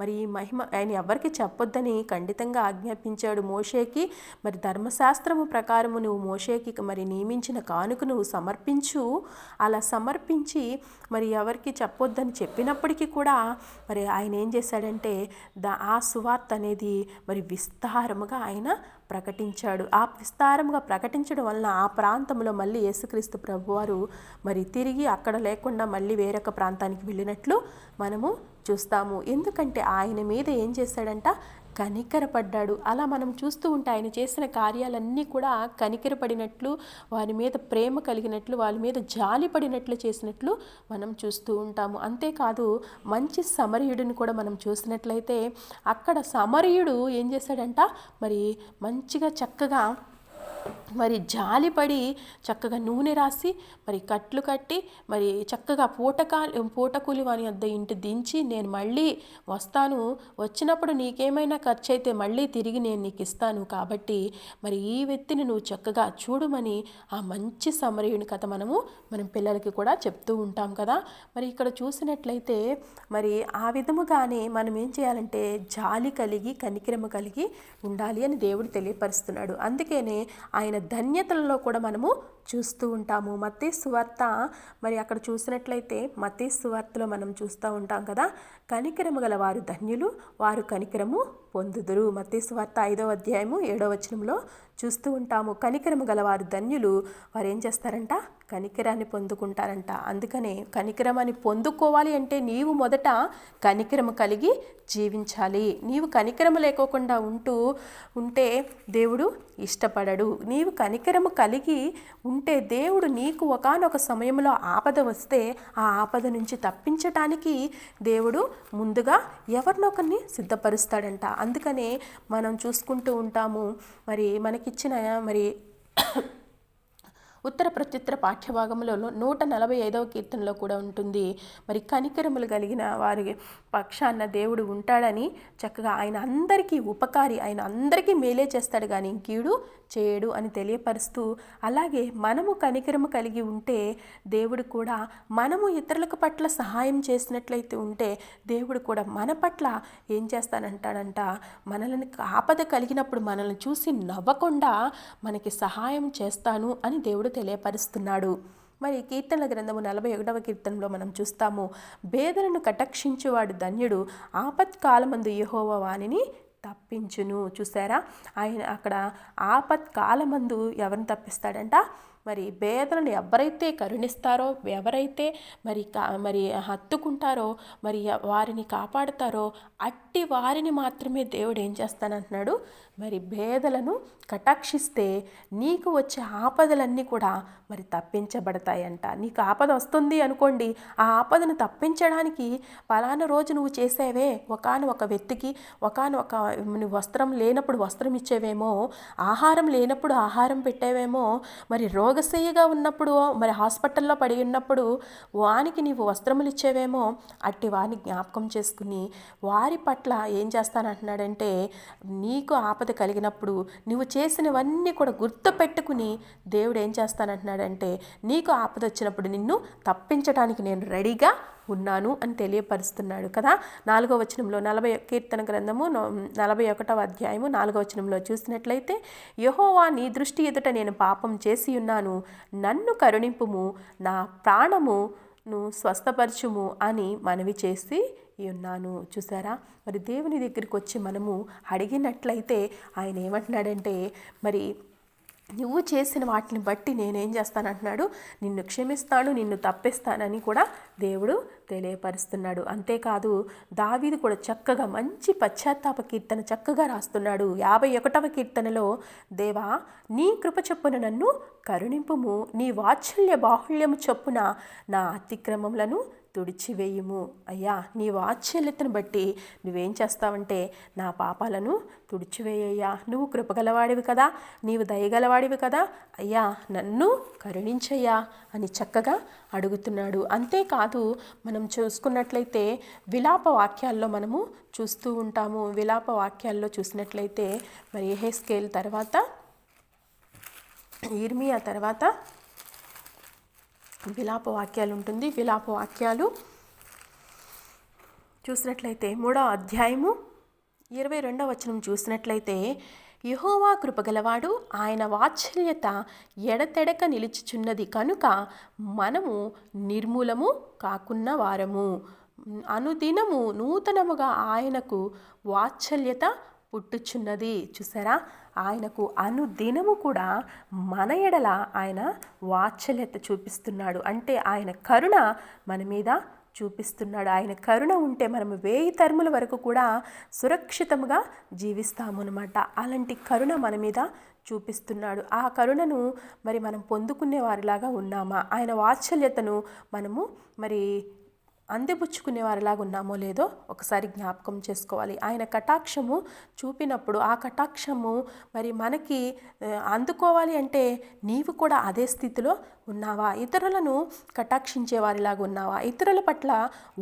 మరి ఈ మహిమ ఆయన ఎవరికి చెప్పొద్దని ఖండితంగా ఆజ్ఞాపించాడు మోషేకి. మరి ధర్మశాస్త్రము ప్రకారము నువ్వు మోషేకి మరి నియమించిన కానుక నువ్వు సమర్పించు. అలా సమర్పించి మరి ఎవరికి చెప్పొద్దని చెప్పినప్పటికీ కూడా మరి ఆయన ఏం చేశాడంటే ఆ సువార్త అనేది మరి విస్తారముగా ఆయన ప్రకటించాడు. ఆ విస్తారముగా ప్రకటించడం వలన ఆ ప్రాంతంలో మళ్ళీ యేసుక్రీస్తు ప్రభువారు మరి తిరిగి అక్కడ లేకుండా మళ్ళీ వేరొక ప్రాంతానికి వెళ్ళినట్లు మనము చూస్తాము. ఎందుకంటే ఆయన మీద ఏం చేశాడంట? కనికరపడ్డాడు. అలా మనం చూస్తూ ఉంటే ఆయన చేసిన కార్యాలన్నీ కూడా కనికరపడినట్లు, వారి మీద ప్రేమ కలిగినట్లు, వారి మీద జాలి పడినట్లు చేసినట్లు మనం చూస్తూ ఉంటాము. అంతేకాదు మంచి సమరయుడిని కూడా మనం చూసినట్లయితే అక్కడ సమరయుడు ఏం చేశాడంట? మరి మంచిగా చక్కగా మరి జాలిపడి చక్కగా నూనె రాసి మరి కట్లు కట్టి మరి చక్కగా పూటకూలి వాని వద్ద ఇంటి దించి, నేను మళ్ళీ వస్తాను, వచ్చినప్పుడు నీకేమైనా ఖర్చు అయితే మళ్ళీ తిరిగి నేను నీకు ఇస్తాను, కాబట్టి మరి ఈ వ్యక్తిని నువ్వు చక్కగా చూడమని ఆ మంచి సమరయుని కథ మనం పిల్లలకి కూడా చెప్తూ ఉంటాం కదా. మరి ఇక్కడ చూసినట్లయితే మరి ఆ విధముగానే మనం ఏం చేయాలంటే జాలి కలిగి కనికరము కలిగి ఉండాలి అని దేవుడు తెలియపరుస్తున్నాడు. అందుకనే ఆయన ధన్యతలలో కూడా మనము చూస్తూ ఉంటాము. మత్తయి సువార్త మరి అక్కడ చూసినట్లయితే మత్తయి సువార్తలో మనం చూస్తూ ఉంటాం కదా, కనికరము గల వారు ధన్యులు, వారు కనికరము పొందుదురు. మత్తయి సువార్త 5వ అధ్యాయము 7వ వచనంలో చూస్తూ ఉంటాము. కనికరము గల వారు ధన్యులు, వారు ఏం చేస్తారంట? కనికరాన్ని పొందుకుంటారంట. అందుకనే కనికరమాన్ని పొందుకోవాలి అంటే నీవు మొదట కనికరము కలిగి జీవించాలి. నీవు కనికరము లేకోకుండా ఉంటే దేవుడు ఇష్టపడడు. నీవు కనికరము కలిగి ఉంటే దేవుడు నీకు ఒకానొక సమయంలో ఆపద వస్తే ఆ ఆపద నుంచి తప్పించటానికి దేవుడు ముందుగా ఎవరినొకరిని సిద్ధపరుస్తాడంట. అందుకనే మనం చూసుకుంటూ ఉంటాము. మరి మనకిచ్చిన మరి ఉత్తర ప్రత్యుత్తర పాఠ్యభాగంలో 145వ కీర్తనలో కూడా ఉంటుంది. మరి కనికరములు కలిగిన వారి పక్షాన దేవుడు ఉంటాడని చక్కగా ఆయన అందరికీ ఉపకారి, ఆయన అందరికీ మేలే చేస్తాడు కానీ కీడు చేయడు అని తెలియపరుస్తూ, అలాగే మనము కనికరము కలిగి ఉంటే దేవుడు కూడా మనము ఇతరులకు పట్ల సహాయం చేసినట్లయితే ఉంటే దేవుడు కూడా మన పట్ల ఏం చేస్తానంటాడంట? మనల్ని ఆపద కలిగినప్పుడు మనల్ని చూసి నవ్వకుండా మనకి సహాయం చేస్తాను అని దేవుడు తెలియపరుస్తున్నాడు. మరి కీర్తనల గ్రంథము 41వ కీర్తనలో మనం చూస్తాము, బేదలను కటాక్షించువాడు ధన్యుడు, ఆపత్కాలమందు యెహోవా వానిని తప్పించును. చూసారా, ఆయన అక్కడ ఆపత్కాలమందు ఎవరిని తప్పిస్తాడంట? మరి బేదలను ఎవరైతే కరుణిస్తారో, ఎవరైతే మరి హత్తుకుంటారో, మరి వారిని కాపాడుతారో అట్టి వారిని మాత్రమే దేవుడు ఏం చేస్తానంటున్నాడు? మరి బేదలను కటాక్షిస్తే నీకు వచ్చే ఆపదలన్నీ కూడా మరి తప్పించబడతాయంట. నీకు ఆపద వస్తుంది అనుకోండి, ఆ ఆపదను తప్పించడానికి పలానా రోజు నువ్వు చేసేవే, ఒక వ్యక్తికి వస్త్రం లేనప్పుడు వస్త్రం ఇచ్చేవేమో, ఆహారం లేనప్పుడు ఆహారం పెట్టేవేమో, మరి రోగశయ్యగా ఉన్నప్పుడు మరి హాస్పిటల్లో పడి ఉన్నప్పుడు వానికి నీవు వస్త్రములు ఇచ్చేవేమో, అట్టి వారిని జ్ఞాపకం చేసుకుని వారి పట్ల ఏం చేస్తానంటున్నాడంటే నీకు ఆపద కలిగినప్పుడు నువ్వు చేసినవన్నీ కూడా గుర్తు పెట్టుకుని దేవుడు ఏం చేస్తానంటున్నాడంటే ఏమంటున్నాడంటే, నీకు ఆపద వచ్చినప్పుడు నిన్ను తప్పించడానికి నేను రెడీగా ఉన్నాను అని తెలియపరుస్తున్నాడు కదా. 4వ వచనంలో కీర్తన గ్రంథము 41వ అధ్యాయము 4వ వచనంలో చూసినట్లయితే, యెహోవా నీ దృష్టి ఎదుట నేను పాపం చేసి ఉన్నాను, నన్ను కరుణింపుము, నా ప్రాణమును స్వస్థపరచుము అని మనవి చేసి ఉన్నాను. చూసారా, మరి దేవుని దగ్గరికి వచ్చి మనము అడిగినట్లయితే ఆయన ఏమంటున్నాడంటే, మరి నువ్వు చేసిన వాటిని బట్టి నేనేం చేస్తానంటున్నాడు, నిన్ను క్షమిస్తాను, నిన్ను తప్పిస్తానని కూడా దేవుడు తెలియపరుస్తున్నాడు. అంతేకాదు దావీదు కూడా చక్కగా మంచి పశ్చాత్తాప కీర్తన చక్కగా రాస్తున్నాడు. 51వ కీర్తనలో, దేవా నీ కృప చొప్పున నన్ను కరుణింపుము, నీ వాత్సల్య బాహుళ్యము చొప్పున నా అతిక్రమములను తుడిచివేయుము. అయ్యా నీ వాత్సల్యతను బట్టి నువ్వేం చేస్తావంటే నా పాపాలను తుడిచివేయ్యా, నువ్వు కృపగలవాడివి కదా, నీవు దయగలవాడివి కదా, అయ్యా నన్ను కరుణించయ్యా అని చక్కగా అడుగుతున్నాడు. అంతేకాదు మనం చూసుకున్నట్లయితే విలాప వాక్యాల్లో మనము చూస్తూ ఉంటాము. విలాప వాక్యాల్లో చూసినట్లయితే మరి యెహెజ్కేలు తర్వాత ఇర్మియా తర్వాత విలాప వాక్యాలు ఉంటుంది. విలాప వాక్యాలు చూసినట్లయితే 3వ అధ్యాయము 22వ వచనం చూసినట్లయితే, యెహోవా కృపగలవాడు, ఆయన వాత్సల్యత ఎడతెడక నిలిచిచున్నది కనుక మనము నిర్మూలము కాకున్న వారము, అనుదినము నూతనముగా ఆయనకు వాత్సల్యత పుట్టుచున్నది. చూసారా, ఆయనకు అనుదినము కూడా మన ఎడల ఆయన వాత్సల్యత చూపిస్తున్నాడు. అంటే ఆయన కరుణ మన మీద చూపిస్తున్నాడు. ఆయన కరుణ ఉంటే మనము 1000 తరముల వరకు కూడా సురక్షితముగా జీవిస్తాము అన్నమాట. అలాంటి కరుణ మన మీద చూపిస్తున్నాడు. ఆ కరుణను మరి మనం పొందుకునే వారిలాగా ఉన్నామా, ఆయన వాత్సల్యతను మనము మరి అందిపుచ్చుకునే వారిలాగా ఉన్నామో లేదో ఒకసారి జ్ఞాపకం చేసుకోవాలి. ఆయన కటాక్షము చూపినప్పుడు ఆ కటాక్షము మరి మనకి అందుకోవాలి అంటే నీవు కూడా అదే స్థితిలో ఉన్నావా, ఇతరులను కటాక్షించే వారిలాగా ఉన్నావా, ఇతరుల పట్ల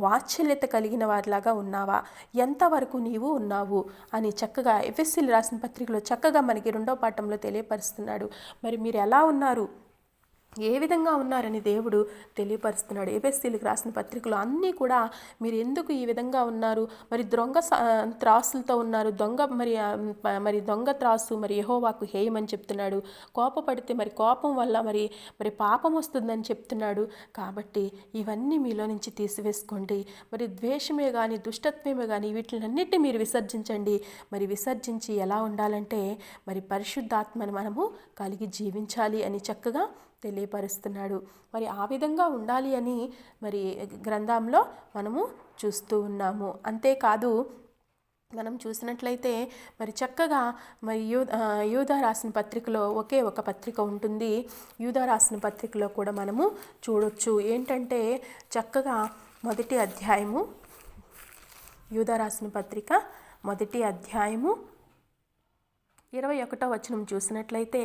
వాత్సల్యత కలిగిన వారిలాగా ఉన్నావా, ఎంతవరకు నీవు ఉన్నావు అని చక్కగా ఎఫెసీయులకు రాసిన పత్రికలో చక్కగా మనకి 2వ పాఠంలో తెలియపరుస్తున్నాడు. మరి మీరు ఎలా ఉన్నారు, ఏ విధంగా ఉన్నారని దేవుడు తెలియపరుస్తున్నాడు. ఎఫెసీయులకు రాసిన పత్రికలు అన్నీ కూడా మీరు ఎందుకు ఈ విధంగా ఉన్నారు, మరి దొంగ త్రాసులతో ఉన్నారు, మరి దొంగ త్రాసు మరి యెహోవాకు హేయమని చెప్తున్నాడు, కోపపడితే మరి కోపం వల్ల మరి పాపం వస్తుందని చెప్తున్నాడు. కాబట్టి ఇవన్నీ మీలో నుంచి తీసివేసుకోండి. మరి ద్వేషమే కానీ దుష్టత్వమే కానీ వీటిలన్నిటిని మీరు విసర్జించండి. మరి విసర్జించి ఎలా ఉండాలంటే మరి పరిశుద్ధాత్మను మనము కలిగి జీవించాలి అని చక్కగా తెలియపరుస్తున్నాడు. మరి ఆ విధంగా ఉండాలి అని మరి గ్రంథంలో మనము చూస్తూ ఉన్నాము. అంతేకాదు మనం చూసినట్లయితే మరి చక్కగా మరి యూదా రాసిన పత్రికలో ఒకే ఒక పత్రిక ఉంటుంది. యూదా రాసిన పత్రికలో కూడా మనము చూడొచ్చు. ఏంటంటే చక్కగా 1వ అధ్యాయము, యూదా రాసిన పత్రిక 1వ అధ్యాయము 21వ వచనం చూసినట్లయితే,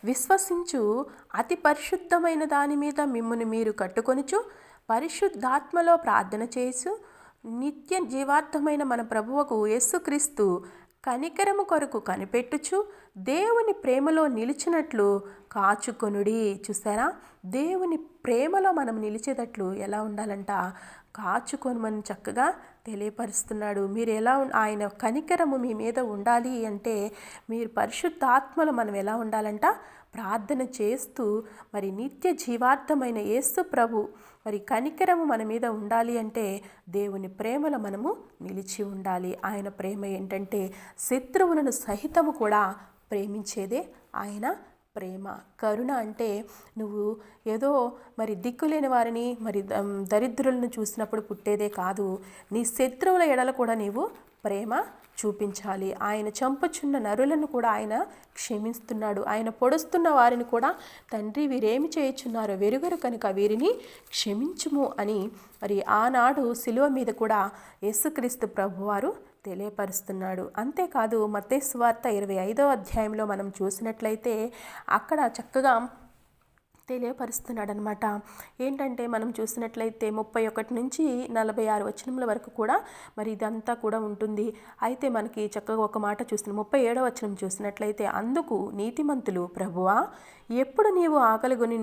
విశ్వసించు అతి పరిశుద్ధమైన దాని మీద మిమ్మును మీరు కట్టుకొనుచు పరిశుద్ధాత్మలో ప్రార్థన చేసు నిత్య జీవార్థమైన మన ప్రభువుకు యేసుక్రీస్తు కనికరము కొరకు కనిపెట్టుచు దేవుని ప్రేమలో నిలిచినట్లు కాచుకొనుడి. చూసారా, దేవుని ప్రేమలో మనం నిలిచేటట్లు ఎలా ఉండాలంట, కాచుకొనమని చక్కగా తెలియపరుస్తున్నాడు. మీరు ఎలా ఆయన కనికరము మీ మీద ఉండాలి అంటే మీరు పరిశుద్ధాత్మలో మనం ఎలా ఉండాలంట, ప్రార్థన చేస్తూ మరి నిత్య జీవార్థమైన యేసు ప్రభు మరి కనికరము మన మీద ఉండాలి అంటే దేవుని ప్రేమలో మనము నిలిచి ఉండాలి. ఆయన ప్రేమ ఏంటంటే శత్రువులను సహితము కూడా ప్రేమించేదే ఆయన ప్రేమ. కరుణ అంటే నువ్వు ఏదో మరి దిక్కులేని వారిని మరి దరిద్రులను చూసినప్పుడు పుట్టేదే కాదు, నీ శత్రువుల ఎడల కూడా నీవు ప్రేమ చూపించాలి. ఆయన చంపుచున్న నరులను కూడా ఆయన క్షమిస్తున్నాడు. ఆయన పొడుస్తున్న వారిని కూడా తండ్రి వీరేమి చేయుచున్నారో వెరుగరు కనుక వీరిని క్షమించుము అని మరి ఆనాడు శిలువ మీద కూడా యేసుక్రీస్తు ప్రభువారు తెలియపరుస్తున్నాడు. అంతేకాదు మత్తయి సువార్త 25వ అధ్యాయంలో మనం చూసినట్లయితే అక్కడ చక్కగా తెలియపరుస్తున్నాడు అనమాట. ఏంటంటే మనం చూసినట్లయితే 31 నుంచి 46 వచనముల వరకు కూడా మరి ఇదంతా కూడా ఉంటుంది. అయితే మనకి చక్కగా ఒక మాట చూస్తున్నాం. 37వ వచనం చూసినట్లయితే, అందుకు నీతిమంతులు, ప్రభువా, ఎప్పుడు నీవు ఆకలిగొని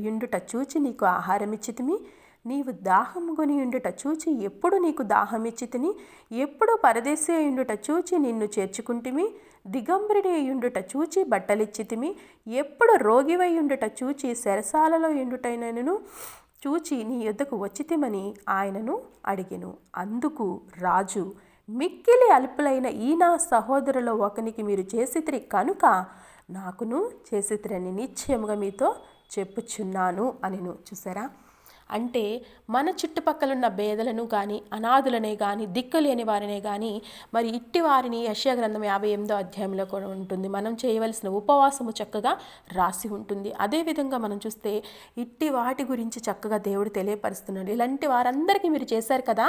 యుండుట చూచి నీకు ఆహారం ఇచ్చితిమి, నీవు దాహము కొని ఉండుట చూచి ఎప్పుడు నీకు దాహమిచ్చితిని, ఎప్పుడు పరదేశీ అయుండుట చూచి నిన్ను చేర్చుకుంటిమి, దిగంబరిని అయ్యుండుట చూచి బట్టలిచ్చితిమి, ఎప్పుడు రోగివై ఉండుట చూచి చెరసాలలో ఉండుటైనను చూచి నీ యొద్దకు వచ్చితిమని ఆయనను అడిగెను. అందుకు రాజు, మిక్కిలి అల్పులైన ఈ నా సహోదరుల ఒకనికి మీరు చేసితిరి కనుక నాకును చేసితిరని నిశ్చయముగా మీతో చెప్పుచున్నాను అనెను. చూసారా? అంటే మన చుట్టుపక్కలున్న పేదలను కానీ, అనాథులనే కానీ, దిక్కులేని వారినే కానీ, మరి ఇట్టి వారిని యెషయా గ్రంథం 58వ అధ్యాయంలో కూడా ఉంటుంది. మనం చేయవలసిన ఉపవాసము చక్కగా రాసి ఉంటుంది. అదేవిధంగా మనం చూస్తే ఇట్టి వాటి గురించి చక్కగా దేవుడు తెలియపరుస్తున్నాడు. ఇలాంటి వారందరికీ మీరు చేశారు కదా,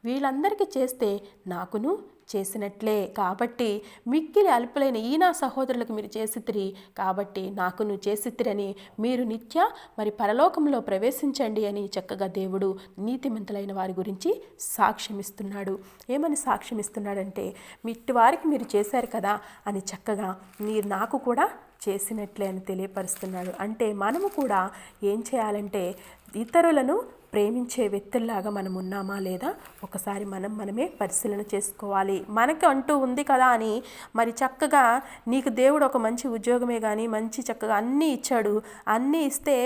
వీళ్ళందరికీ చేస్తే నాకును చేసినట్లే, కాబట్టి మిక్కిలి అల్పులైన ఈ నా సహోదరులకు మీరు చేసితిరి, కాబట్టి నాకు నువ్వు చేసితిరని మీరు నిత్య మరి పరలోకంలో ప్రవేశించండి అని చక్కగా దేవుడు నీతిమంతులైన వారి గురించి సాక్ష్యమిస్తున్నాడు. ఏమని సాక్ష్యమిస్తున్నాడంటే, మిట్టి వారికి మీరు చేశారు కదా అని చక్కగా మీరు నాకు కూడా చేసినట్లే అని తెలియపరుస్తున్నాడు. అంటే మనము కూడా ఏం చేయాలంటే, ఇతరులను ప్రేమించే వ్యక్తుల్లాగా మనం ఉన్నామా లేదా ఒకసారి మనమే పరిశీలన చేసుకోవాలి. మనకి అంటూ ఉంది కదా అని మరి చక్కగా నీకు దేవుడు ఒక మంచి ఉద్యోగమే కానీ మంచి చక్కగా అన్నీ ఇచ్చాడు, అన్నీ ఇస్తే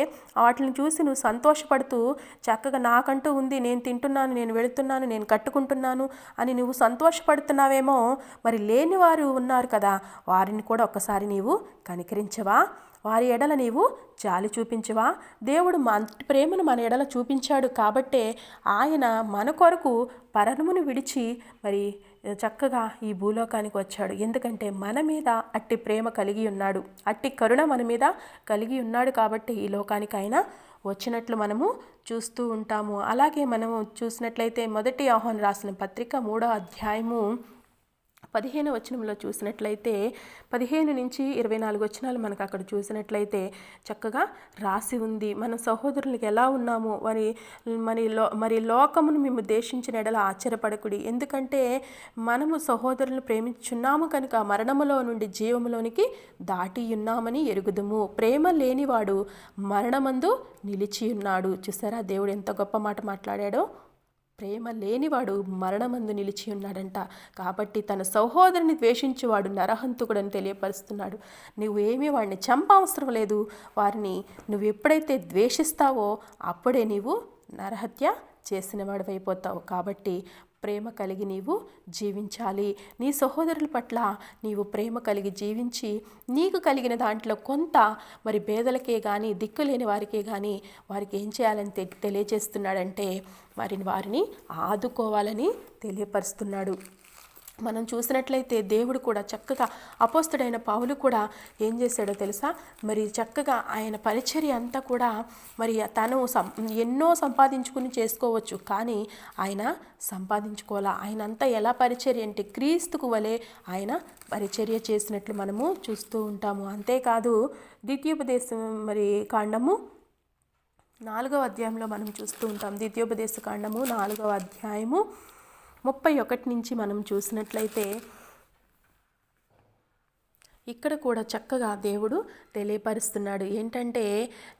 వాటిని చూసి నువ్వు సంతోషపడుతూ చక్కగా నాకంటూ ఉంది, నేను తింటున్నాను, నేను వెళుతున్నాను, నేను కట్టుకుంటున్నాను అని నువ్వు సంతోషపడుతున్నావేమో, మరి లేని వారు ఉన్నారు కదా, వారిని కూడా ఒక్కసారి నీవు కనికరించవా? వారి ఎడల నీవు జాలి చూపించవా? దేవుడు ప్రేమను మన ఎడల చూపించాడు కాబట్టే ఆయన మన కొరకు పరమును విడిచి మరి చక్కగా ఈ భూలోకానికి వచ్చాడు. ఎందుకంటే మన మీద అట్టి ప్రేమ కలిగి ఉన్నాడు, అట్టి కరుణ మన మీద కలిగి ఉన్నాడు కాబట్టి ఈ లోకానికి ఆయన వచ్చినట్లు మనము చూస్తూ ఉంటాము. అలాగే మనము చూసినట్లయితే 1 యోహాను రాసిన పత్రిక 3వ అధ్యాయము 15వ వచనంలో చూసినట్లయితే 15 నుంచి 24 వచనాలు మనకు అక్కడ చూసినట్లయితే చక్కగా రాసి ఉంది. మన సహోదరులకు ఎలా ఉన్నాము మరి లోకమును మేము దేశించిన ఎడల ఆశ్చర్యపడకుడి, ఎందుకంటే మనము సహోదరులను ప్రేమించున్నాము కనుక మరణములో నుండి జీవములోనికి దాటి ఉన్నామని ఎరుగుదుము. ప్రేమ లేనివాడు మరణమందు నిలిచి ఉన్నాడు. చూసారా దేవుడు ఎంత గొప్ప మాట మాట్లాడాడో. ప్రేమ లేనివాడు మరణమందు నిలిచి ఉన్నాడంట. కాబట్టి తన సహోదరుని ద్వేషించేవాడు నరహంతకుడని తెలియపరుస్తున్నాడు. నువ్వు ఏమీ వాడిని చంపవసరం లేదు, వారిని నువ్వు ఎప్పుడైతే ద్వేషిస్తావో అప్పుడే నీవు నరహత్య చేసిన వాడివైపోతావు. కాబట్టి ప్రేమ కలిగి నీవు జీవించాలి. నీ సహోదరుల పట్ల నీవు ప్రేమ కలిగి జీవించి నీకు కలిగిన దాంట్లో కొంత మరి పేదలకే కానీ దిక్కులేని వారికే కానీ వారికి ఏం చేయాలని తెలియజేస్తున్నాడంటే వారిని ఆదుకోవాలని తెలియపరుస్తున్నాడు. మనం చూసినట్లయితే దేవుడు కూడా చక్కగా అపోస్తలుడైన పౌలు కూడా ఏం చేశాడో తెలుసా? మరి చక్కగా ఆయన పరిచర్య అంతా కూడా మరి తను ఎన్నో సంపాదించుకుని చేసుకోవచ్చు, కానీ ఆయన సంపాదించుకోవాలా. ఆయన అంతా ఎలా పరిచర్య అంటే క్రీస్తుకు వలె ఆయన పరిచర్య చేసినట్లు మనము చూస్తూ ఉంటాము. అంతేకాదు ద్వితీయోపదేశం మరి కాండము 4వ అధ్యాయంలో మనం చూస్తూ ఉంటాం. ద్వితీయోపదేశ కాండము 4వ అధ్యాయము 31 నుంచి మనం చూసినట్లయితే ఇక్కడ కూడా చక్కగా దేవుడు తెలియపరుస్తున్నాడు. ఏంటంటే,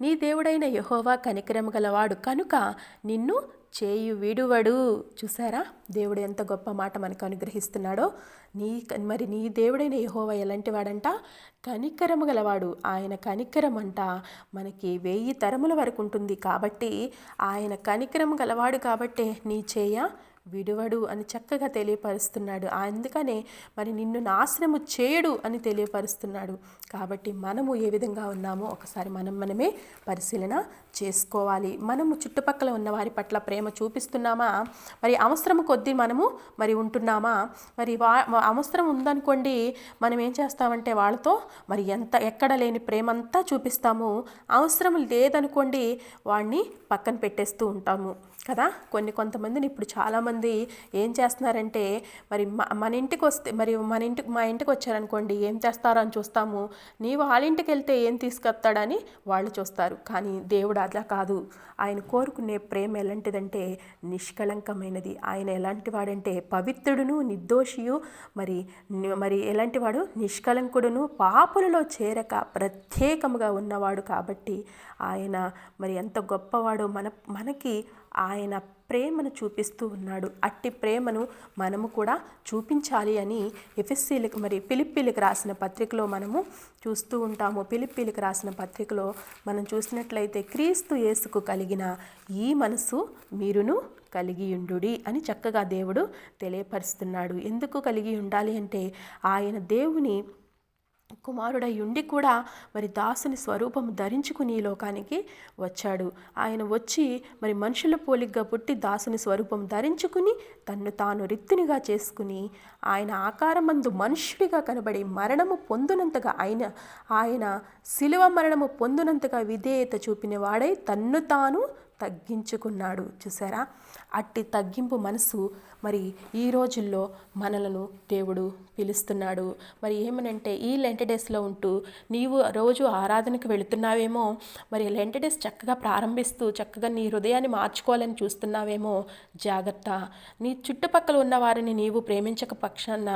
నీ దేవుడైన యెహోవా కనికరం గలవాడు కనుక నిన్ను చేయు విడువడు. చూసారా దేవుడు ఎంత గొప్ప మాట మనకు అనుగ్రహిస్తున్నాడో. నీ దేవుడైన యెహోవా ఎలాంటి వాడంట? కనికరము గలవాడు. ఆయన కనికరం అంట మనకి 1000 తరముల వరకు ఉంటుంది. కాబట్టి ఆయన కనికరము గలవాడు కాబట్టే నీ చేయ విడువడు అని చక్కగా తెలియపరుస్తున్నాడు. అందుకనే మరి నిన్ను నాశనము చేయడు అని తెలియపరుస్తున్నాడు. కాబట్టి మనము ఏ విధంగా ఉన్నామో ఒకసారి మనమే పరిశీలన చేసుకోవాలి. మనము చుట్టుపక్కల ఉన్న వారి పట్ల ప్రేమ చూపిస్తున్నామా? మరి అవసరం కొద్దీ మనము మరి ఉంటున్నామా? మరి అవసరం ఉందనుకోండి, మనం ఏం చేస్తామంటే వాళ్ళతో మరి ఎక్కడ లేని ప్రేమంతా చూపిస్తాము. అవసరం లేదనుకోండి వాడిని పక్కన పెట్టేస్తూ ఉంటాము. కదా. కొంతమందిని ఇప్పుడు చాలామంది ఏం చేస్తున్నారంటే, మరి మన ఇంటికి వస్తే, మరి మా ఇంటికి వచ్చారనుకోండి, ఏం చేస్తారో అని చూస్తాము. నీవు వాళ్ళ ఇంటికి వెళ్తే ఏం తీసుకొస్తాడని వాళ్ళు చూస్తారు. కానీ దేవుడు అట్లా కాదు. ఆయన కోరుకునే ప్రేమ ఎలాంటిదంటే నిష్కళంకమైనది. ఆయన ఎలాంటి వాడంటే పవిత్రుడును, నిర్దోషియు, మరి ఎలాంటి వాడు, నిష్కళంకుడును, పాపులలో చేరక ప్రత్యేకముగా ఉన్నవాడు. కాబట్టి ఆయన మరి ఎంత గొప్పవాడో మనకి ఆయన ప్రేమను చూపిస్తూ ఉన్నాడు. అట్టి ప్రేమను మనము కూడా చూపించాలి అని ఎఫెసీలకు ఫిలిప్పీలకు రాసిన పత్రికలో మనము చూస్తూ ఉంటాము. ఫిలిప్పీలకు రాసిన పత్రికలో మనం చూసినట్లయితే, క్రీస్తు యేసుకు కలిగిన ఈ మనసు మీరును కలిగియుండుడి అని చక్కగా దేవుడు తెలియపరుస్తున్నాడు. ఎందుకు కలిగి ఉండాలి అంటే, ఆయన దేవుని కుమారుడై ఉండి కూడా మరి దాసుని స్వరూపము ధరించుకుని ఈ లోకానికి వచ్చాడు. ఆయన వచ్చి మరి మనుషుల పోలికగా పుట్టి దాసుని స్వరూపం ధరించుకుని తన్ను తాను రిత్తునిగా చేసుకుని ఆయన ఆకారమందు మనుష్యుడిగా కనబడి మరణము పొందునంతగా ఆయన శిలువ మరణము పొందునంతగా విధేయత చూపిన వాడై తన్ను తాను తగ్గించుకున్నాడు. చూసారా, అట్టి తగ్గింపు మనసు మరి ఈ రోజుల్లో మనలను దేవుడు పిలుస్తున్నాడు. మరి ఏమనంటే, ఈ లెంట్ డేస్లో ఉంటూ నీవు రోజు ఆరాధనకు వెళుతున్నావేమో, మరి లెంట్ డేస్ చక్కగా ప్రారంభిస్తూ చక్కగా నీ హృదయాన్ని మార్చుకోవాలని చూస్తున్నావేమో, జాగ్రత్త. నీ చుట్టుపక్కల ఉన్న వారిని నీవు ప్రేమించక పక్షాన,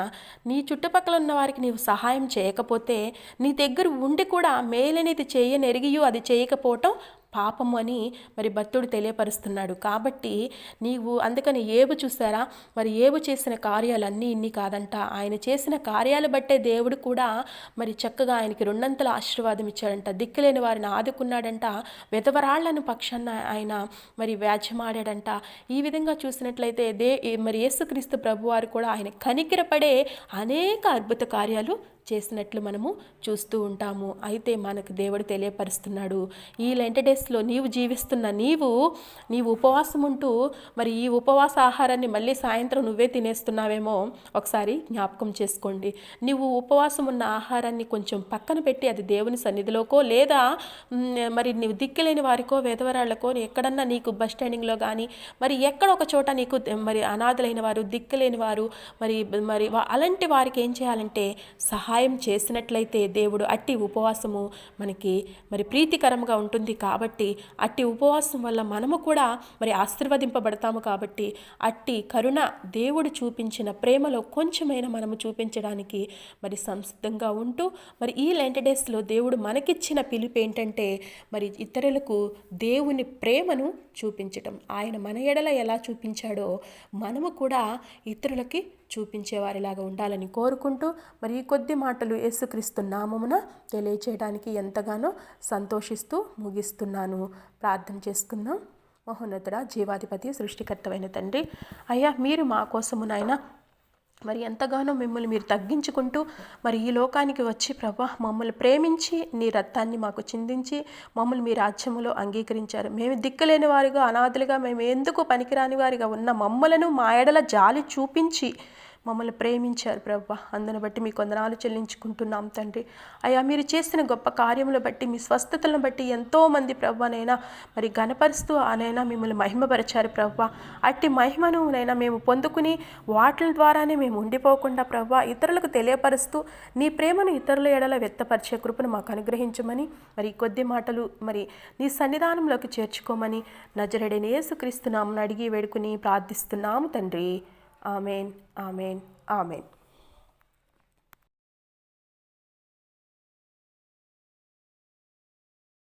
నీ చుట్టుపక్కల ఉన్న వారికి నీవు సహాయం చేయకపోతే, నీ దగ్గర ఉండి కూడా మేలనేది చేయనెరిగియు అది చేయకపోవటం పాపము అని మరి భక్తుడు తెలియపరుస్తున్నాడు. కాబట్టి నీవు అందుకని ఏబు చూసారా, మరి ఏబు చేసిన కార్యాలన్నీ ఇన్ని కాదంట. ఆయన చేసిన కార్యాలు బట్టే దేవుడు కూడా మరి చక్కగా ఆయనకి రెండంతల ఆశీర్వాదం ఇచ్చాడంట. దిక్కులేని వారిని ఆదుకున్నాడంట. విధవరాళ్లను పక్షాన ఆయన మరి వ్యాజ్యమాడాడంట. ఈ విధంగా చూసినట్లయితే మరి యేసుక్రీస్తు ప్రభువారు కూడా ఆయన కనికిరపడే అనేక అద్భుత కార్యాలు చేసినట్లు మనము చూస్తూ ఉంటాము. అయితే మనకు దేవుడు తెలియపరుస్తున్నాడు, ఈ లెంట్ డేస్లో నీవు జీవిస్తున్న నీవు ఉపవాసం ఉంటూ మరి ఈ ఉపవాస ఆహారాన్ని మళ్ళీ సాయంత్రం నువ్వే తినేస్తున్నావేమో ఒకసారి జ్ఞాపకం చేసుకోండి. నీవు ఉపవాసం ఉన్న ఆహారాన్ని కొంచెం పక్కన పెట్టి అది దేవుని సన్నిధిలోకో, లేదా మరి నీవు దిక్కులేని వారికో, వేదవరాళ్లకో, ఎక్కడన్నా నీకు బస్ స్టాండింగ్లో కానీ మరి ఎక్కడ ఒక చోట నీకు మరి అనాథలైన వారు, దిక్కులేని వారు, మరి అలాంటి వారికి ఏం చేయాలంటే సహాయం చేసినట్లయితే దేవుడు అట్టి ఉపవాసము మనకి మరి ప్రీతికరంగా ఉంటుంది. కాబట్టి అట్టి ఉపవాసం వల్ల మనము కూడా మరి ఆశీర్వదింపబడతాము. కాబట్టి అట్టి కరుణ దేవుడు చూపించిన ప్రేమలో కొంచెమైనా మనము చూపించడానికి మరి సంసిద్ధంగా ఉంటూ, మరి ఈ లెంట్ డేస్లో దేవుడు మనకిచ్చిన పిలుపు ఏంటంటే, మరి ఇతరులకు దేవుని ప్రేమను చూపించటం. ఆయన మన ఎడల ఎలా చూపించాడో మనము కూడా ఇతరులకి చూపించేవారిలాగా ఉండాలని కోరుకుంటూ, మరి ఈ కొద్ది మాటలు యేసుక్రీస్తు నామమున తెలియచేయడానికి ఎంతగానో సంతోషిస్తూ ముగిస్తున్నాను. ప్రార్థన చేసుకుందాం. మహోన్నతుడా, జీవాధిపతి, సృష్టికర్తమైన తండ్రి, అయ్యా, మీరు మా కోసము నాయన మరి ఎంతగానో మిమ్మల్ని మీరు తగ్గించుకుంటూ మరి ఈ లోకానికి వచ్చి ప్రభా మమ్మల్ని ప్రేమించి నీ రక్తాన్ని మాకు చిందించి మమ్మల్ని మీ రాజ్యములో అంగీకరించారు. మేము దిక్కులేని వారిగా, అనాథలుగా, మేము ఎందుకు పనికిరాని వారిగా ఉన్న మమ్మలను మా ఎడల జాలి చూపించి మమ్మల్ని ప్రేమించారు ప్రభా. అందుని బట్టి మీ వందనాలు చెల్లించుకుంటున్నాం తండ్రి. అయ్యా, మీరు చేసిన గొప్ప కార్యములను బట్టి, మీ స్వస్థతలను బట్టి ఎంతోమంది ప్రభానైనా మరి ఘనపరుస్తూ అనైనా మిమ్మల్ని మహిమపరిచారు ప్రభా. అట్టి మహిమను నైనా మేము పొందుకుని వాటి ద్వారానే మేము ఉండిపోకుండా ప్రభా ఇతరులకు తెలియపరుస్తూ నీ ప్రేమను ఇతరుల ఎడల వ్యక్తపరిచే కృపను మాకు అనుగ్రహించమని, మరి కొద్ది మాటలు మరి నీ సన్నిధానంలోకి చేర్చుకోమని నజరేయుడైన యేసుక్రీస్తు నామమున అడిగి వేడుకుని ప్రార్థిస్తున్నాము తండ్రి. Amen, amen, amen.